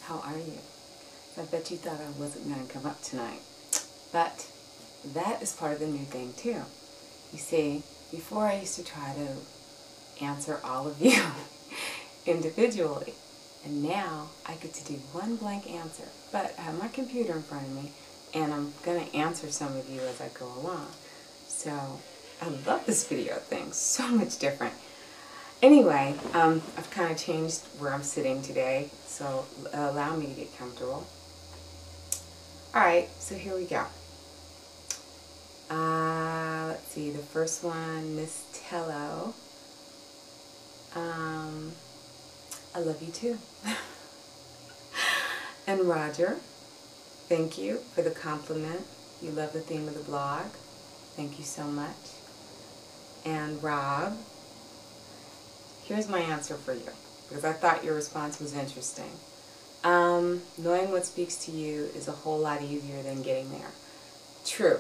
how are you? I bet you thought I wasn't going to come up tonight. But that is part of the new thing too. You see, before I used to try to answer all of you individually. And now I get to do one blank answer. But I have my computer in front of me and I'm going to answer some of you as I go along. So I love this video thing. So much different. Anyway, I've kind of changed where I'm sitting today, so allow me to get comfortable. Alright, so here we go. Let's see, the first one, Miss Tello. I love you too. And Roger, thank you for the compliment. You love the theme of the blog. Thank you so much. And Rob, here's my answer for you, because I thought your response was interesting. Knowing what speaks to you is a whole lot easier than getting there. True.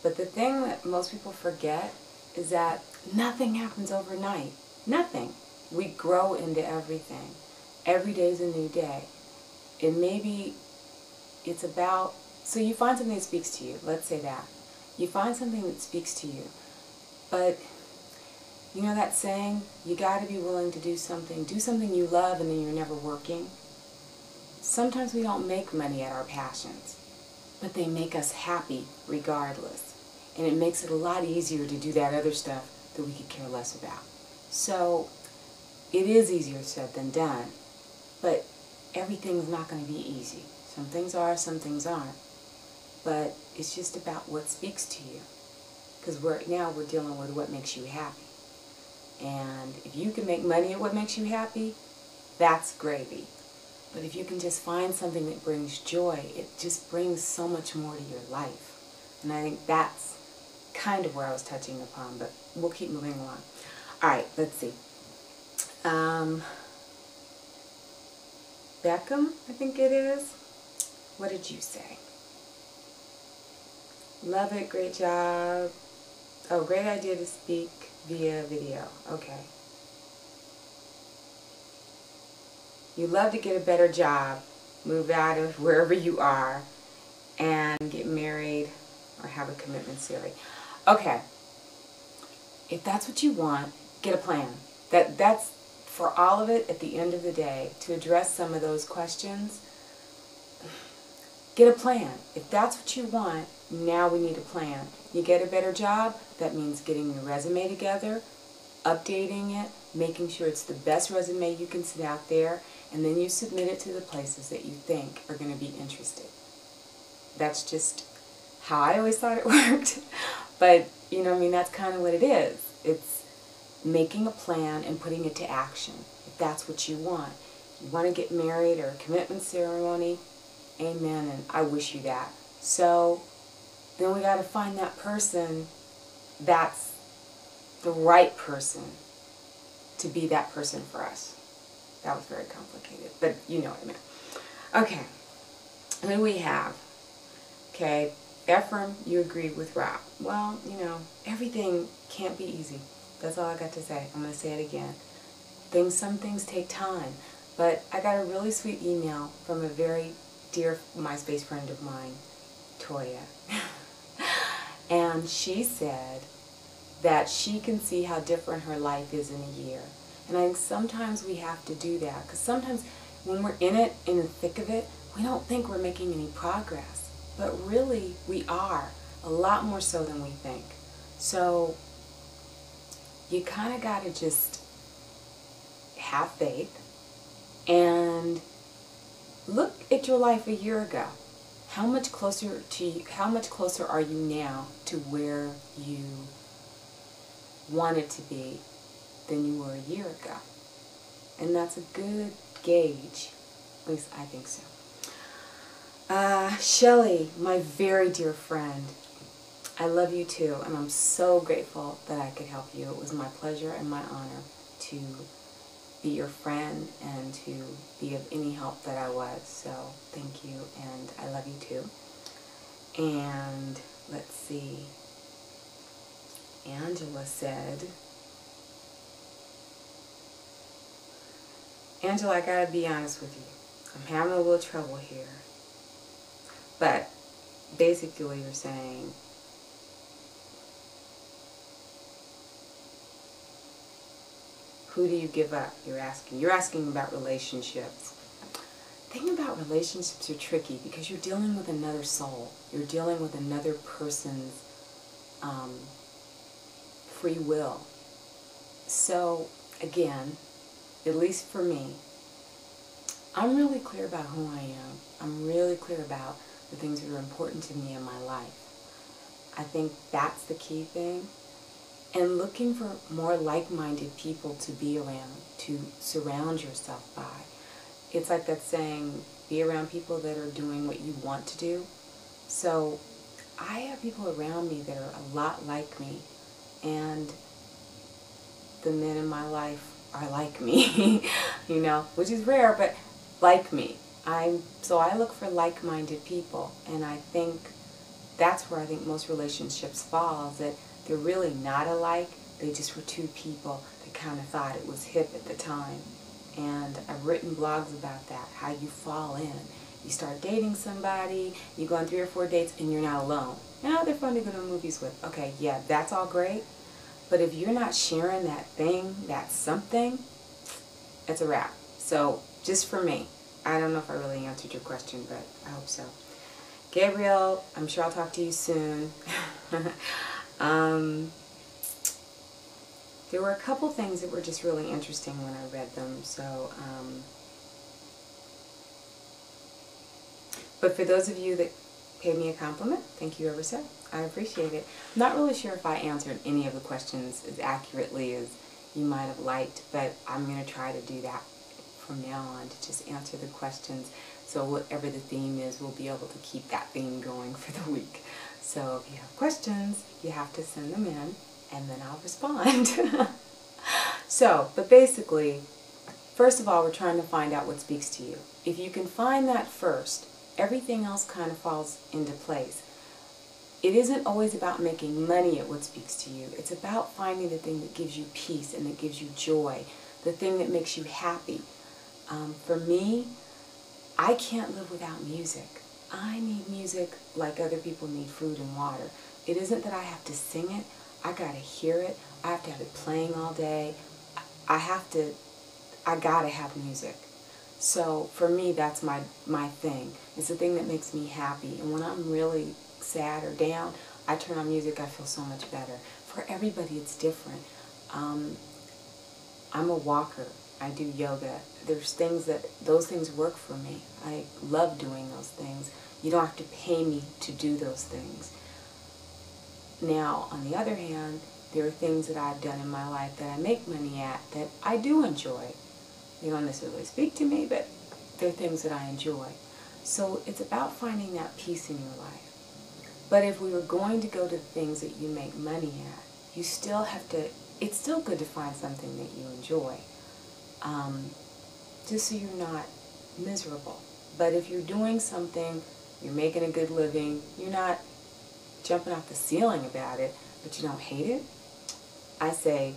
But the thing that most people forget is that nothing happens overnight. Nothing. We grow into everything. Every day is a new day. And maybe it's about, so you find something that speaks to you. Let's say that. You find something that speaks to you. But you know that saying, you got to be willing to do something you love, and then you're never working? Sometimes we don't make money at our passions, but they make us happy regardless. And it makes it a lot easier to do that other stuff that we could care less about. So it is easier said than done, but everything's not going to be easy. Some things are, some things aren't. But it's just about what speaks to you. Because now we're dealing with what makes you happy. And if you can make money at what makes you happy, that's gravy. But if you can just find something that brings joy, it just brings so much more to your life. And I think that's kind of where I was touching upon, but we'll keep moving along. Alright, let's see. Beckham, I think it is. What did you say? Love it, great job. Oh, great idea to speak via video. Okay. You love to get a better job, move out of wherever you are, and get married or have a commitment series. Okay. If that's what you want, get a plan. That's for all of it at the end of the day, to address some of those questions. Get a plan. If that's what you want, now we need a plan. You get a better job, that means getting your resume together, updating it, making sure it's the best resume you can sit out there, and then you submit it to the places that you think are going to be interested. That's just how I always thought it worked. But, you know, I mean, that's kind of what it is. It's making a plan and putting it to action, if that's what you want. You want to get married or a commitment ceremony, amen, and I wish you that. So then we got to find that person that's the right person to be that person for us. That was very complicated, but you know what I meant. Okay, who do we have? Okay, Ephraim, you agreed with Rob. Well, you know, everything can't be easy. That's all I got to say. I'm going to say it again. Some things take time, but I got a really sweet email from a very dear MySpace friend of mine, Toya. And she said that she can see how different her life is in a year. And I think sometimes we have to do that, because sometimes when we're in it, in the thick of it, we don't think we're making any progress. But really, we are. A lot more so than we think. So you kind of got to just have faith and look at your life a year ago. How much closer are you now to where you wanted to be than you were a year ago? And that's a good gauge. At least I think so. Shelley, my very dear friend, I love you too, and I'm so grateful that I could help you. It was my pleasure and my honor to be your friend and to be of any help that I was. So thank you, and I love you too. And let's see. Angela said, Angela, I gotta be honest with you. I'm having a little trouble here. But basically you're saying, who do you give up? You're asking about relationships. The thing about relationships are tricky because you're dealing with another soul. You're dealing with another person's free will. So again, at least for me, I'm really clear about who I am. I'm really clear about the things that are important to me in my life. I think that's the key thing. And looking for more like-minded people to be around, to surround yourself by. It's like that saying, be around people that are doing what you want to do. So I have people around me that are a lot like me, and the men in my life are like me, you know, which is rare, but like me. So I look for like-minded people, and I think that's where I think most relationships fall, is that they're really not alike. They just were two people that kind of thought it was hip at the time. And I've written blogs about that, how you fall in. You start dating somebody, you go on 3 or 4 dates, and you're not alone. Yeah, they're fun to go to movies with. Okay, yeah, that's all great. But if you're not sharing that thing, that something, it's a wrap. So, just for me, I don't know if I really answered your question, but I hope so. Gabriel, I'm sure I'll talk to you soon. There were a couple things that were just really interesting when I read them. So, but for those of you that paid me a compliment, thank you ever so. I appreciate it. I'm not really sure if I answered any of the questions as accurately as you might have liked, but I'm going to try to do that from now on, to just answer the questions. So whatever the theme is, we'll be able to keep that theme going for the week. So if you have questions, you have to send them in, and then I'll respond. So, but basically, first of all, we're trying to find out what speaks to you. If you can find that first, everything else kind of falls into place. It isn't always about making money at what speaks to you. It's about finding the thing that gives you peace and that gives you joy, the thing that makes you happy. For me, I can't live without music. I need music like other people need food and water. It isn't that I have to sing it. I gotta hear it. I have to have it playing all day. I gotta have music. So for me, that's my thing. It's the thing that makes me happy. And when I'm really sad or down, I turn on music, I feel so much better. For everybody, it's different. I'm a walker. I do yoga. Those things work for me. I love doing those things. You don't have to pay me to do those things. Now, on the other hand, there are things that I've done in my life that I make money at that I do enjoy. They don't necessarily speak to me, but they're things that I enjoy. So it's about finding that peace in your life. But if we were going to go to the things that you make money at, you still have to, it's still good to find something that you enjoy, just so you're not miserable. But if you're doing something, you're making a good living, you're not jumping off the ceiling about it, but you don't hate it, I say,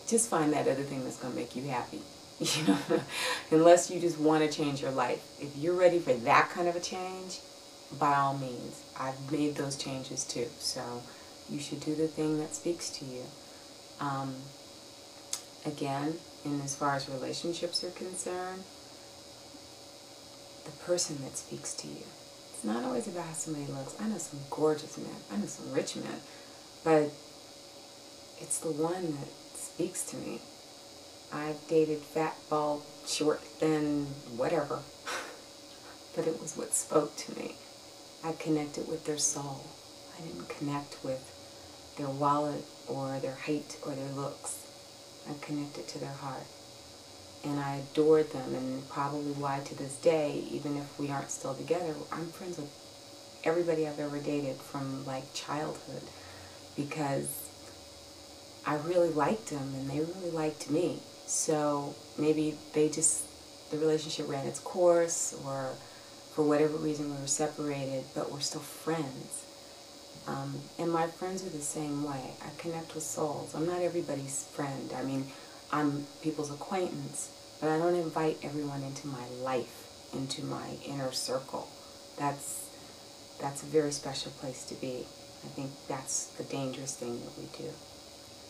just find that other thing that's going to make you happy. You know, unless you just want to change your life. If you're ready for that kind of a change, by all means. I've made those changes too. So you should do the thing that speaks to you. Again, in as far as relationships are concerned, the person that speaks to you. It's not always about how somebody looks. I know some gorgeous men. I know some rich men. But it's the one that speaks to me. I've dated fat, bald, short, thin, whatever. But it was what spoke to me. I connected with their soul. I didn't connect with their wallet or their height or their looks. I connected to their heart. And I adored them, and probably why to this day, even if we aren't still together, I'm friends with everybody I've ever dated from like childhood, because I really liked them and they really liked me. So maybe the relationship ran its course, or for whatever reason we were separated, but we're still friends. And my friends are the same way. I connect with souls. I'm not everybody's friend. I mean, I'm people's acquaintance, but I don't invite everyone into my life. into my inner circle. That's a very special place to be. I think that's the dangerous thing that we do.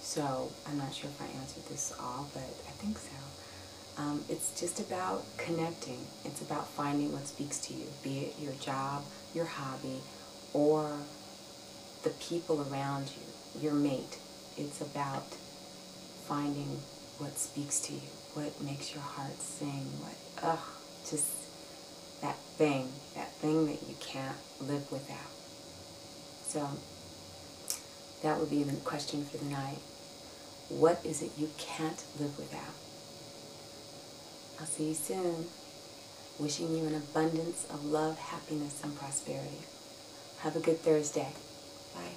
So I'm not sure if I answered this all, but I think so. It's just about connecting. It's about finding what speaks to you, be it your job, your hobby, or the people around you, your mate. It's about finding what speaks to you, what makes your heart sing, just that thing that you can't live without. So that would be the question for the night. What is it you can't live without? I'll see you soon. Wishing you an abundance of love, happiness, and prosperity. Have a good Thursday. Bye.